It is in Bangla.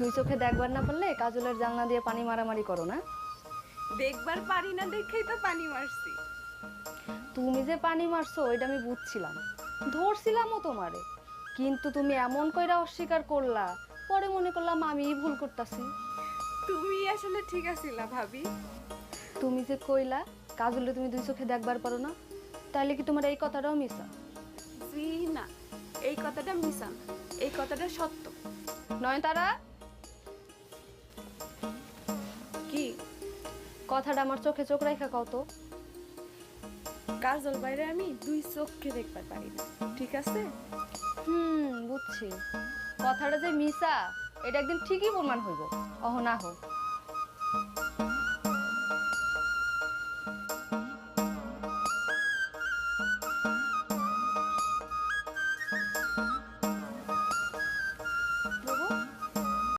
দুই চোখে দেখবার না পারলে কাজলের জানলা দিয়ে পানি মারামারি করো না? দেখবার পারি না দেখেই তো পানি মারছি। তুমি যে পানি মারছো ওইটা আমি বুঝছিলাম, ধরছিলামও তোমারে, কিন্তু তুমি এমন কইরা অস্বীকার করলা, পরে মনে করলাম আমিই ভুল করতাছি। তুমি আসলে ঠিক আছিলা ভাবি। তুমি যে কইলা কাজলে তুমি দুই চোখে দেখবার পারো না, তাইলে কি তোমার এই কথাটাও মিছা? জি না, এই কথাটা মিছা না, এই কথাটা সত্য। নয়নতারা, কি? কথাটা আমার চোখে চোখ রাখা কও তো। কাজল বাইরে আমি দুই চোখকে দেখবার পারি না, ঠিক আছে? বুঝছি। কথাটা যে মিছা এটা একদিন ঠিকই প্রমাণ হইব। অহ না হোক।